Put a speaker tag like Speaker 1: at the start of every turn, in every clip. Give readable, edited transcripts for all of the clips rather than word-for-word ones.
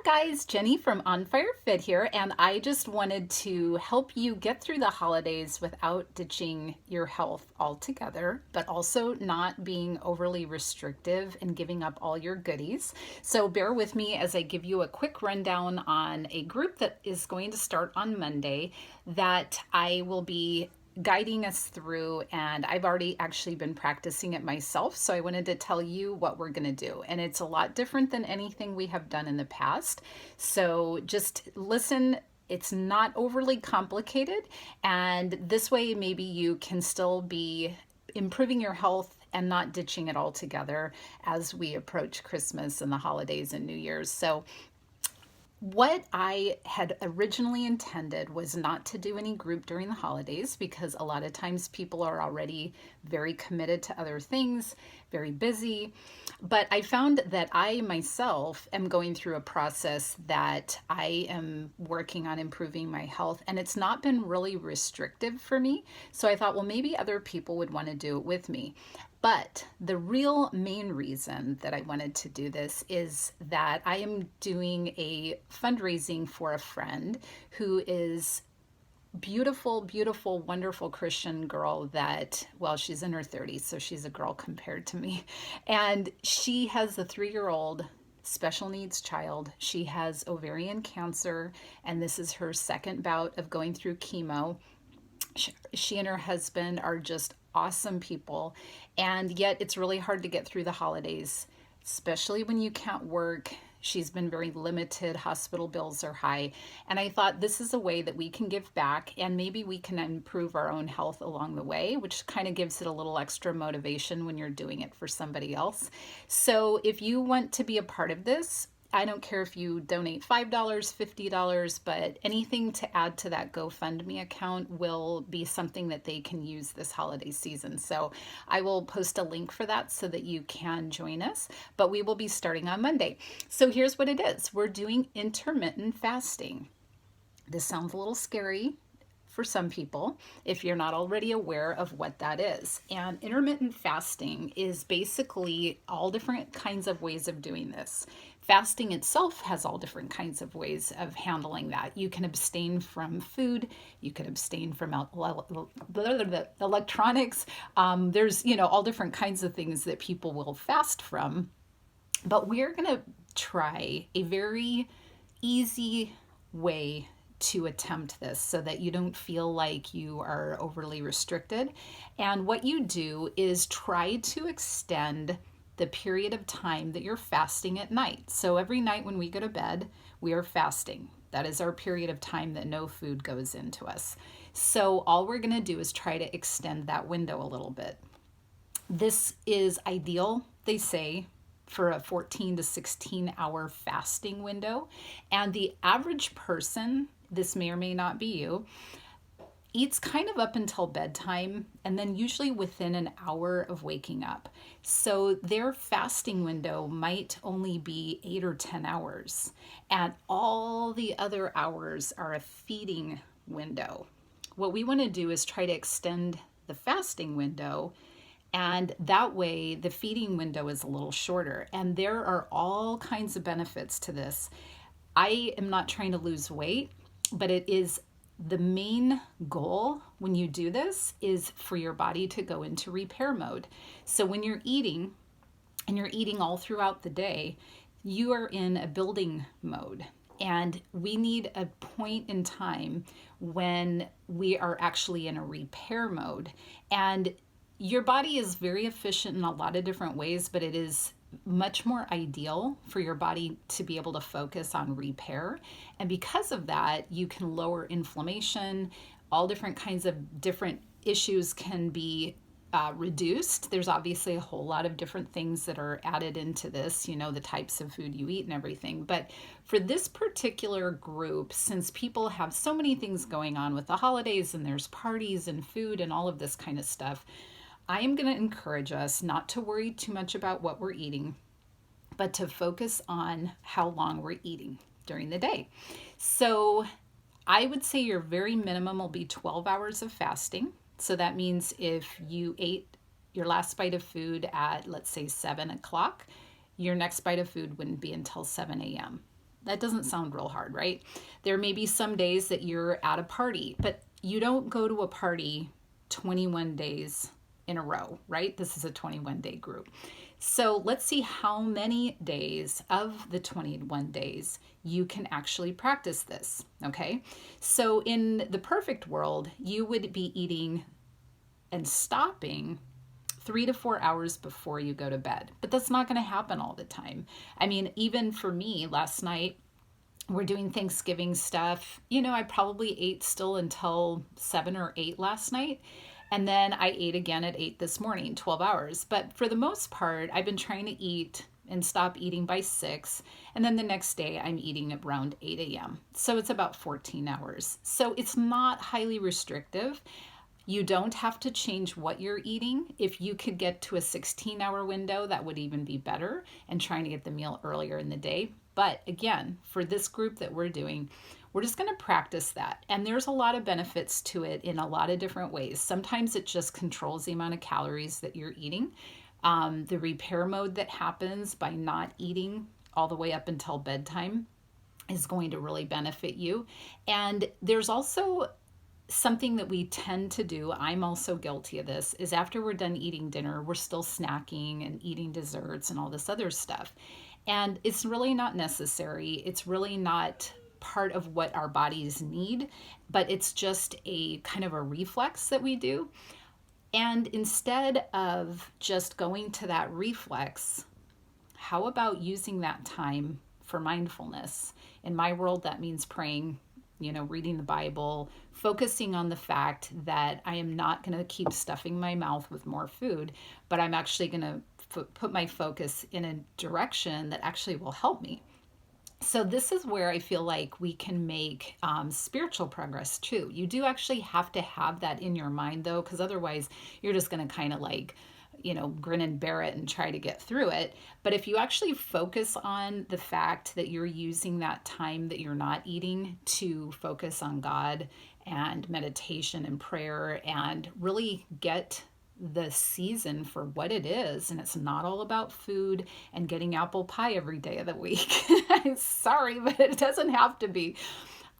Speaker 1: guys, Jenny from On Fire Fit here, and I just wanted to help you get through the holidays without ditching your health altogether, but also not being overly restrictive and giving up all your goodies. So bear with me as I give you a quick rundown on a group that is going to start on Monday that I will be guiding us through, and I've already actually been practicing it myself, so I wanted to tell you what we're going to do. And it's a lot different than anything we have done in the past, so just listen. It's not overly complicated, and this way maybe you can still be improving your health and not ditching it altogether as we approach Christmas and the holidays and New Year's. So what I had originally intended was not to do any group during the holidays because a lot of times people are already very committed to other things, very busy. But I found that I myself am going through a process that I am working on improving my health, and it's not been really restrictive for me. So I thought, well, maybe other people would want to do it with me. But the real main reason that I wanted to do this is that I am doing a fundraising for a friend who is beautiful, beautiful, wonderful Christian girl that, well, she's in her 30s, so she's a girl compared to me. And she has a 3-year-old special needs child. She has ovarian cancer, and this is her second bout of going through chemo. She and her husband are just awesome people, and yet it's really hard to get through the holidays, especially when you can't work. She's been very limited, hospital bills are high, and I thought this is a way that we can give back, and maybe we can improve our own health along the way, which kind of gives it a little extra motivation when you're doing it for somebody else. So if you want to be a part of this, I don't care if you donate $5, $50, but anything to add to that GoFundMe account will be something that they can use this holiday season. So I will post a link for that so that you can join us, but we will be starting on Monday. So here's what it is. We're doing intermittent fasting. This sounds a little scary for some people if you're not already aware of what that is. And intermittent fasting is basically all different kinds of ways of doing this. Fasting itself has all different kinds of ways of handling that. You can abstain from food, you can abstain from electronics. There's, all different kinds of things that people will fast from. But we're going to try a very easy way to attempt this so that you don't feel like you are overly restricted. And what you do is try to extend the period of time that you're fasting at night. So every night when we go to bed, we are fasting. That is our period of time that no food goes into us. So all we're going to do is try to extend that window a little bit. This is ideal, they say, for a 14 to 16 hour fasting window. And the average person, this may or may not be you, eats kind of up until bedtime and then usually within an hour of waking up. So their fasting window might only be 8 or 10 hours, and all the other hours are a feeding window. What we want to do is try to extend the fasting window, and that way the feeding window is a little shorter. And there are all kinds of benefits to this. I am not trying to lose weight, but it is the main goal when you do this is for your body to go into repair mode. So when you're eating, and you're eating all throughout the day, you are in a building mode. And we need a point in time when we are actually in a repair mode. And your body is very efficient in a lot of different ways, but it is much more ideal for your body to be able to focus on repair. And because of that, you can lower inflammation. All different kinds of different issues can be reduced. There's obviously a whole lot of different things that are added into this, the types of food you eat and everything. But for this particular group, since people have so many things going on with the holidays and there's parties and food and all of this kind of stuff, I am going to encourage us not to worry too much about what we're eating, but to focus on how long we're eating during the day. So I would say your very minimum will be 12 hours of fasting. So that means if you ate your last bite of food at, let's say, 7 o'clock, your next bite of food wouldn't be until 7 a.m. That doesn't sound real hard, right? There may be some days that you're at a party, but you don't go to a party 21 days in a row, right? This is a 21-day group. So let's see how many days of the 21 days you can actually practice this, okay? So in the perfect world, you would be eating and stopping 3 to 4 hours before you go to bed. But that's not going to happen all the time. I mean, even for me, last night, we're doing Thanksgiving stuff. I probably ate still until 7 or 8 last night. And then I ate again at 8 this morning, 12 hours. But for the most part, I've been trying to eat and stop eating by 6. And then the next day, I'm eating at around 8 a.m. So it's about 14 hours. So it's not highly restrictive. You don't have to change what you're eating. If you could get to a 16-hour window, that would even be better, and trying to get the meal earlier in the day. But again, for this group that we're doing, we're just going to practice that. And there's a lot of benefits to it in a lot of different ways. Sometimes it just controls the amount of calories that you're eating. The repair mode that happens by not eating all the way up until bedtime is going to really benefit you. And there's also something that we tend to do, I'm also guilty of this, is after we're done eating dinner, we're still snacking and eating desserts and all this other stuff. And it's really not necessary. It's really not part of what our bodies need, but it's just a kind of a reflex that we do. And instead of just going to that reflex, how about using that time for mindfulness? In my world, that means praying, reading the Bible, focusing on the fact that I am not going to keep stuffing my mouth with more food, but I'm actually going to put my focus in a direction that actually will help me. So this is where I feel like we can make spiritual progress too. You do actually have to have that in your mind though, because otherwise you're just going to kind of grin and bear it and try to get through it. But if you actually focus on the fact that you're using that time that you're not eating to focus on God and meditation and prayer and really get the season for what it is, and it's not all about food and getting apple pie every day of the week. Sorry, but it doesn't have to be.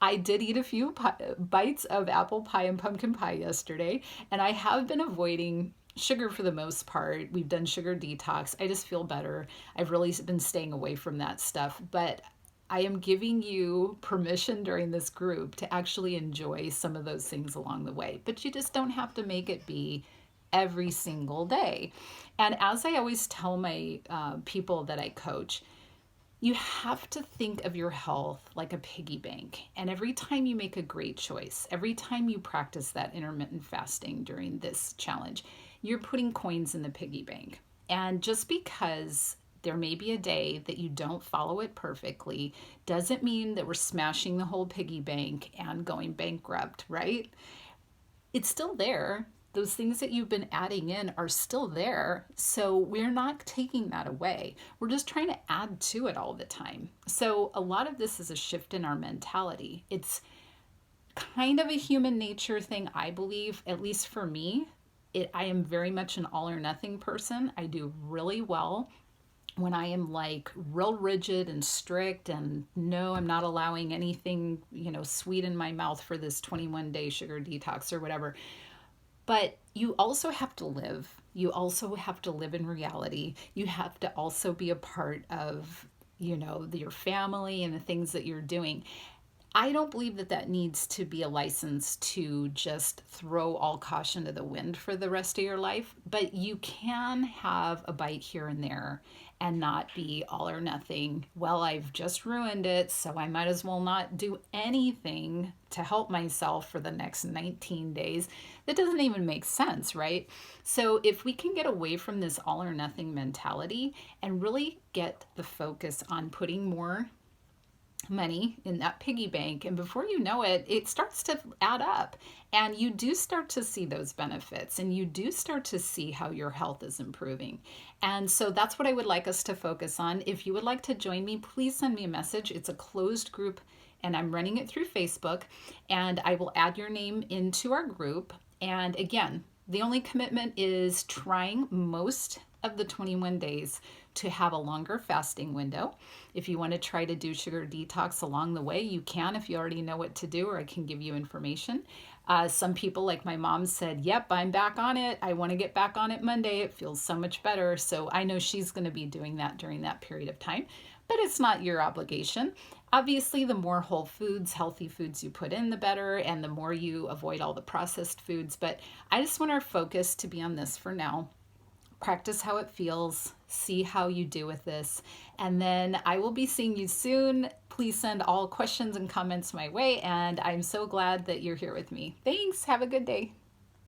Speaker 1: I did eat a few bites of apple pie and pumpkin pie yesterday, and I have been avoiding sugar for the most part. We've done sugar detox. I just feel better. I've really been staying away from that stuff, but I am giving you permission during this group to actually enjoy some of those things along the way, but you just don't have to make it be every single day. And as I always tell my people that I coach, you have to think of your health like a piggy bank. And every time you make a great choice, every time you practice that intermittent fasting during this challenge, you're putting coins in the piggy bank. And just because there may be a day that you don't follow it perfectly doesn't mean that we're smashing the whole piggy bank and going bankrupt, right? It's still there. Those things that you've been adding in are still there. So we're not taking that away. We're just trying to add to it all the time. So a lot of this is a shift in our mentality. It's kind of a human nature thing, I believe, at least for me. I am very much an all or nothing person. I do really well when I am real rigid and strict and no, I'm not allowing anything, sweet in my mouth for this 21-day sugar detox or whatever. But you also have to live. You also have to live in reality. You have to also be a part of, your family and the things that you're doing. I don't believe that needs to be a license to just throw all caution to the wind for the rest of your life, but you can have a bite here and there and not be all or nothing. Well, I've just ruined it, so I might as well not do anything to help myself for the next 19 days. That doesn't even make sense, right? So if we can get away from this all or nothing mentality and really get the focus on putting more money in that piggy bank, and before you know it, it starts to add up, and you do start to see those benefits, and you do start to see how your health is improving. And so that's what I would like us to focus on. If you would like to join me, please send me a message. It's a closed group, and I'm running it through Facebook, and I will add your name into our group. And again, the only commitment is trying most of the 21 days to have a longer fasting window. If you want to try to do sugar detox along the way, you can if you already know what to do, or I can give you information. Some people, like my mom, said, yep, I'm back on it. I want to get back on it Monday. It feels so much better. So I know she's going to be doing that during that period of time, but it's not your obligation. Obviously, the more whole foods, healthy foods you put in, the better, and the more you avoid all the processed foods. But I just want our focus to be on this for now. Practice how it feels, see how you do with this, and then I will be seeing you soon. Please send all questions and comments my way, and I'm so glad that you're here with me. Thanks. Have a good day.